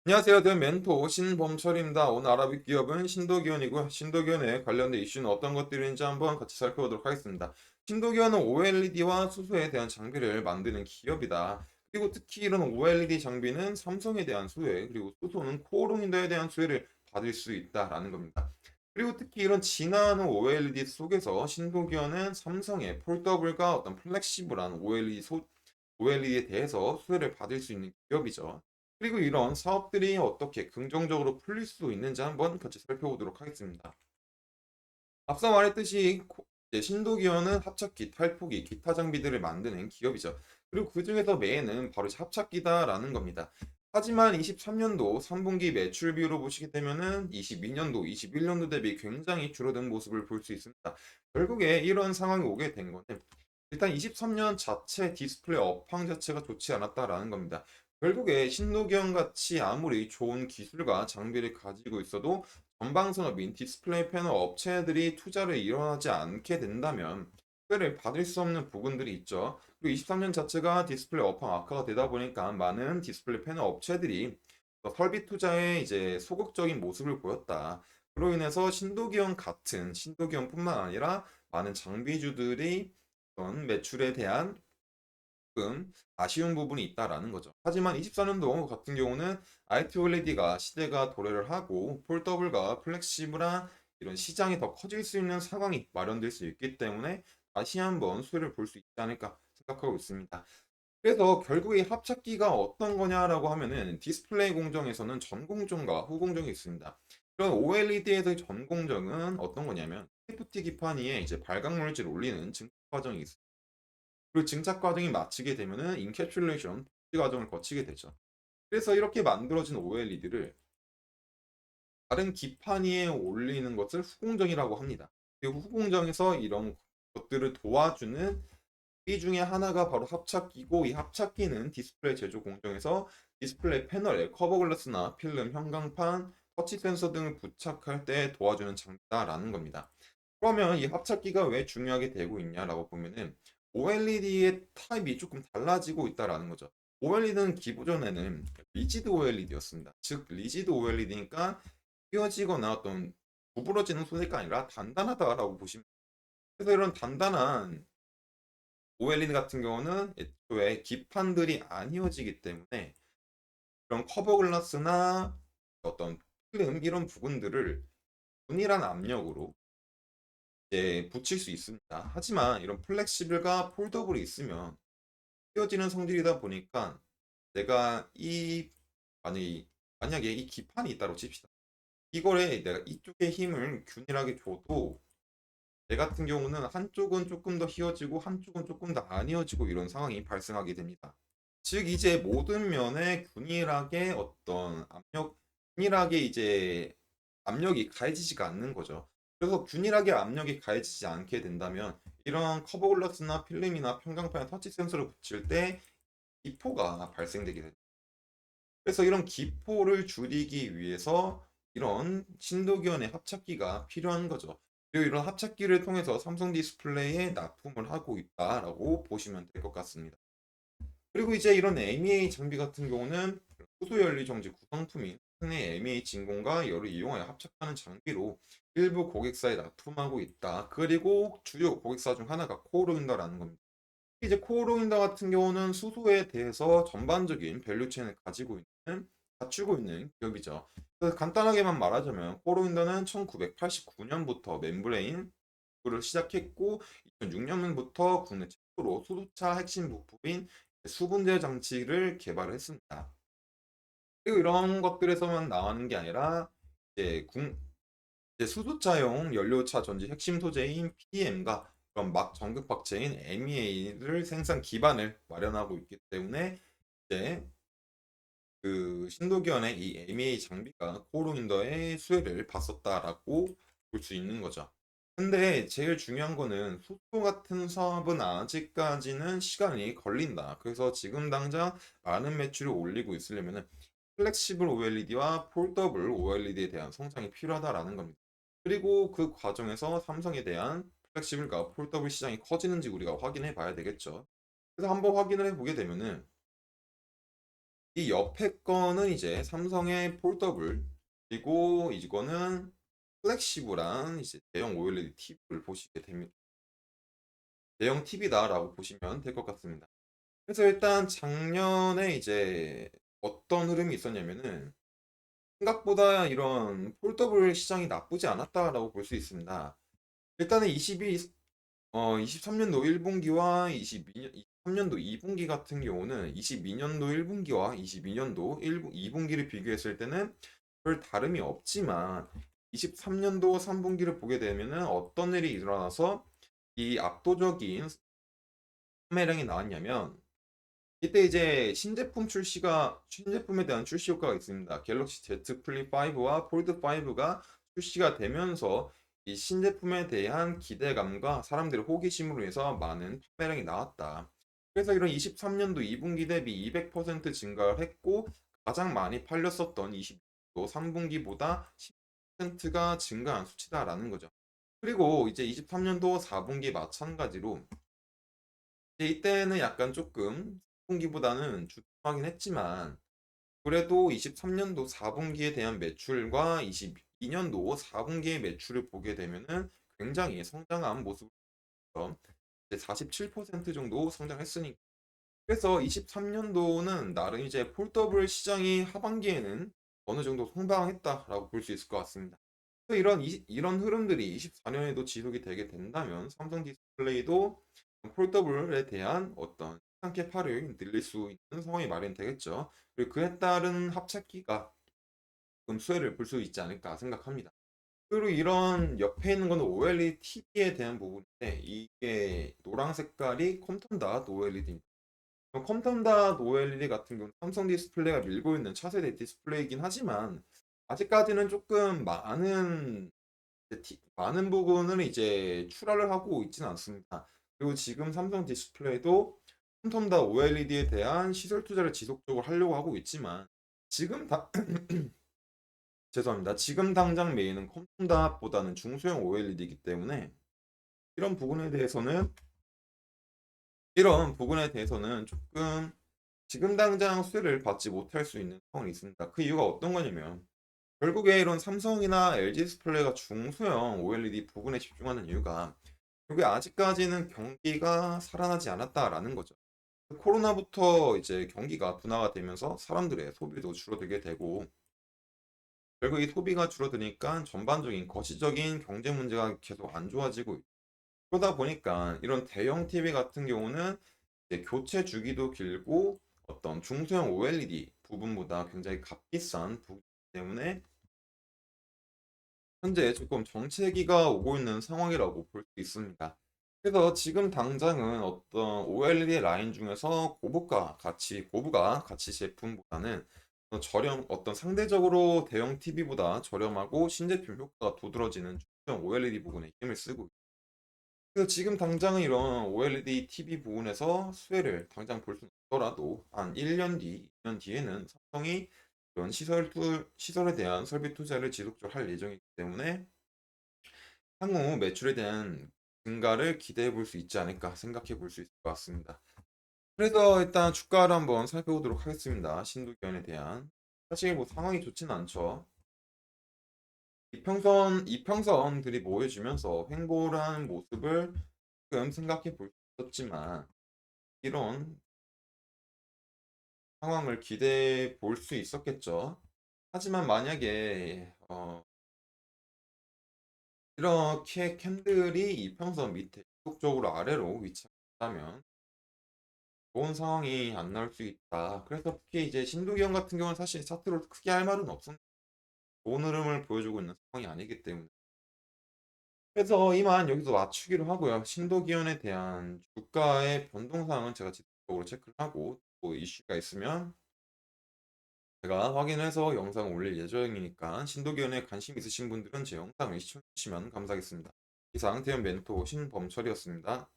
안녕하세요. 전 멘토 신범철입니다. 오늘 알아볼 기업은 신도기원이고요. 신도기원에 관련된 이슈는 어떤 것들인지 한번 같이 살펴보도록 하겠습니다. 신도기원은 OLED와 수소에 대한 장비를 만드는 기업이다. 그리고 특히 이런 OLED 장비는 삼성에 대한 수혜, 그리고 수소는 코오롱인더에 대한 수혜를 받을 수 있다라는 겁니다. 그리고 특히 이런 진화하는 OLED 속에서 신도기원은 삼성의 폴더블과 어떤 플렉시블한 OLED에 대해서 수혜를 받을 수 있는 기업이죠. 그리고 이런 사업들이 어떻게 긍정적으로 풀릴 수 있는지 한번 같이 살펴보도록 하겠습니다. 앞서 말했듯이 이제 신도기어는 합착기, 탈포기, 기타 장비들을 만드는 기업이죠. 그리고 그 중에서 메인은 바로 이제 합착기다라는 겁니다. 하지만 23년도 3분기 매출 비율로 보시게 되면은 22년도, 21년도 대비 굉장히 줄어든 모습을 볼 수 있습니다. 결국에 이런 상황이 오게 된 거는 일단 23년 자체 디스플레이 업황 자체가 좋지 않았다라는 겁니다. 결국에 신노기형 같이 아무리 좋은 기술과 장비를 가지고 있어도 전방산업인 디스플레이 패널 업체들이 투자를 일어나지 않게 된다면 수혜를 받을 수 없는 부분들이 있죠. 그리고 23년 자체가 디스플레이 업황 악화가 되다 보니까 많은 디스플레이 패널 업체들이 설비 투자에 이제 소극적인 모습을 보였다. 그로 인해서 신도기형 같은 신도기형뿐만 아니라 많은 장비주들이 어떤 매출에 대한 조금 아쉬운 부분이 있다라는 거죠. 하지만 24년도 같은 경우는 IT OLED가 시대가 도래를 하고 폴더블과 플렉시블한 이런 시장이 더 커질 수 있는 상황이 마련될 수 있기 때문에 다시 한번 수혜를 볼 수 있지 않을까 생각하고 있습니다. 그래서 결국에 합착기가 어떤 거냐라고 하면은 디스플레이 공정에서는 전 공정과 후 공정이 있습니다. 그런 OLED에서의 전 공정은 어떤 거냐면 TFT 기판 위에 이제 발광 물질을 올리는 증폭 과정이 있습니다. 그리고 증착 과정이 마치게 되면은 인캡슐레이션 과정을 거치게 되죠. 그래서 이렇게 만들어진 OLED를 다른 기판 위에 올리는 것을 후공정이라고 합니다. 그리고 후공정에서 이런 것들을 도와주는 이 중에 하나가 바로 합착기고 이 합착기는 디스플레이 제조 공정에서 디스플레이 패널에 커버 글라스나 필름, 형광판, 터치 센서 등을 부착할 때 도와주는 장비다라는 겁니다. 그러면 이 합착기가 왜 중요하게 되고 있냐라고 보면은 OLED의 타입이 조금 달라지고 있다라는 거죠. OLED는 기존에는 리지드 OLED였습니다. 즉 리지드 OLED니까 휘어지거나 어떤 구부러지는 소재가 아니라 단단하다라고 보시면 돼요. 그래서 이런 단단한 OLED 같은 경우는 애초에 기판들이 안 휘어지기 때문에 그런 커버 글라스나 어떤 필름 이런 부분들을 균일한 압력으로 이제 붙일 수 있습니다. 하지만 이런 플렉시블과 폴더블이 있으면 휘어지는 성질이다 보니까 내가 이 만약에 만약에 이 기판이 있다고 칩시다. 이거에 내가 이쪽에 힘을 균일하게 줘도 내 같은 경우는 한쪽은 조금 더 휘어지고 한쪽은 조금 더 안 휘어지고 이런 상황이 발생하게 됩니다. 즉 이제 모든 면에 균일하게 어떤 균일하게 이제 압력이 가해지지가 않는 거죠. 그래서 균일하게 압력이 가해지지 않게 된다면 이런 커버 글라스나 필름이나 평광판에 터치 센서를 붙일 때 기포가 발생되게 됩니다. 그래서 이런 기포를 줄이기 위해서 이런 신도기원의 합착기가 필요한 거죠. 그리고 이런 합착기를 통해서 삼성 디스플레이에 납품을 하고 있다라고 보시면 될 것 같습니다. 그리고 이제 이런 MEA 장비 같은 경우는 수소 연료 정지 구성품인 흔히 MEA 진공과 열을 이용하여 합착하는 장비로 일부 고객사에 납품하고 있다. 그리고 주요 고객사 중 하나가 코오로인더라는 겁니다. 이제 코오로인더 같은 경우는 수소에 대해서 전반적인 밸류체인을 가지고 있는 갖추고 있는 기업이죠. 그래서 간단하게만 말하자면 코오로인더는 1989년부터 멤브레인 를 시작했고 2006년부터 국내 최초로 수소차 핵심 부품인 수분제 장치를 개발을 했습니다. 그리고 이런 것들에서만 나오는 게 아니라 이제 이제 수소차용 연료차 전지 핵심 소재인 PM과 그런 막 전극 박체인 MEA를 생산 기반을 마련하고 있기 때문에 이제 그 신도기원의 이 MEA 장비가 코오로인더의 수혜를 봤었다라고 볼 수 있는 거죠. 근데 제일 중요한 거는 속도 같은 사업은 아직까지는 시간이 걸린다. 그래서 지금 당장 많은 매출을 올리고 있으려면은 플렉시블 OLED와 폴더블 OLED에 대한 성장이 필요하다라는 겁니다. 그리고 그 과정에서 삼성에 대한 플렉시블과 폴더블 시장이 커지는지 우리가 확인해 봐야 되겠죠. 그래서 한번 확인을 해 보게 되면은 이 옆에 거는 이제 삼성의 폴더블, 그리고 이거는 플렉시블한 이제 대형 OLED TV를 보시게 됩니다. 대형 TV다라고 보시면 될 것 같습니다. 그래서 일단 작년에 이제 어떤 흐름이 있었냐면은 생각보다 이런 폴더블 시장이 나쁘지 않았다라고 볼 수 있습니다. 일단은 23년도 1분기와 23년도 2분기 같은 경우는 22년도 1분기와 22년도 2분기를 비교했을 때는 별 다름이 없지만 23년도 3분기를 보게 되면은 어떤 일이 일어나서 이 압도적인 판매량이 나왔냐면 이때 이제 신제품에 대한 출시 효과가 있습니다. 갤럭시 Z 플립 5와 폴드 5가 출시가 되면서 이 신제품에 대한 기대감과 사람들의 호기심으로 해서 많은 판매량이 나왔다. 그래서 이런 23년도 2분기 대비 200% 증가를 했고 가장 많이 팔렸었던 20년도 3분기보다 10%가 증가한 수치다라는 거죠. 그리고 이제 23년도 4분기 마찬가지로 이때는 약간 조금 4분기보다는 주춤하긴 했지만 그래도 23년도 4분기에 대한 매출과 22년도 4분기의 매출을 보게 되면은 굉장히 성장한 모습으로 47% 정도 성장했으니까 그래서 23년도는 나름 이제 폴더블 시장이 하반기에는 어느 정도 성장했다라고 볼 수 있을 것 같습니다. 그래서 이런 흐름들이 24년에도 지속이 되게 된다면 삼성 디스플레이도 폴더블에 대한 어떤 시장 캐파를 늘릴 수 있는 상황이 마련되겠죠. 그리고 그에 따른 합작기가 좀 수혜를 볼 수 있지 않을까 생각합니다. 그리고 이런 옆에 있는 거는 OLED TV에 대한 부분인데 이게 노란 색깔이 컴텀닷 OLED입니다. 컴텀닷 OLED 같은 경우는 삼성 디스플레이가 밀고 있는 차세대 디스플레이이긴 하지만 아직까지는 조금 많은 부분을 이제 출하를 하고 있지는 않습니다. 그리고 지금 삼성 디스플레이도 컴텀닷 OLED에 대한 시설 투자를 지속적으로 하려고 하고 있지만 지금 다 죄송합니다. 지금 당장 메인은 컴퓨터보다는 중소형 OLED이기 때문에 이런 부분에 대해서는 이런 부분에 대해서는 조금 지금 당장 수혜를 받지 못할 수 있는 상황이 있습니다. 그 이유가 어떤 거냐면 결국에 이런 삼성이나 LG 디스플레이가 중소형 OLED 부분에 집중하는 이유가 결국에 아직까지는 경기가 살아나지 않았다라는 거죠. 코로나부터 이제 경기가 둔화가 되면서 사람들의 소비도 줄어들게 되고 결국 이 소비가 줄어드니까 전반적인 거시적인 경제 문제가 계속 안 좋아지고 그러다 보니까 이런 대형 TV 같은 경우는 이제 교체 주기도 길고 어떤 중소형 OLED 부분보다 굉장히 값비싼 부분 때문에 현재 조금 정체기가 오고 있는 상황이라고 볼 수 있습니다. 그래서 지금 당장은 어떤 OLED 라인 중에서 고부가 가치 제품보다는 어떤 상대적으로 대형 TV보다 저렴하고 신제품 효과가 두드러지는 중소형 OLED 부분에 힘을 쓰고 그래서 지금 당장은 이런 OLED TV 부분에서 수혜를 당장 볼 수는 없더라도 한 1년 뒤, 2년 뒤에는 삼성이 이런 시설에 대한 설비 투자를 지속적으로 할 예정이기 때문에 향후 매출에 대한 증가를 기대해 볼 수 있지 않을까 생각해 볼 수 있을 것 같습니다. 그래서 일단 주가를 한번 살펴보도록 하겠습니다. 신도견에 대한. 사실 뭐 상황이 좋지는 않죠. 이평선들이 모여지면서 횡보를 하는 모습을 조금 생각해 볼 수 있었지만 이런 상황을 기대해 볼 수 있었겠죠. 하지만 만약에 이렇게 캔들이 이평선 밑에 지속적으로 아래로 위치한다면 좋은 상황이 안 나올 수 있다. 그래서 특히 이제 신도기형 같은 경우는 사실 차트로 크게 할 말은 없습니다. 좋은 흐름을 보여주고 있는 상황이 아니기 때문에. 그래서 이만 여기서 맞추기로 하고요. 신도기현에 대한 주가의 변동사항은 제가 지속적으로 체크를 하고 또 이슈가 있으면 제가 확인해서 영상을 올릴 예정이니까 신도기현에 관심 있으신 분들은 제 영상을 시청해 주시면 감사하겠습니다. 이상 대현 멘토 신범철이었습니다.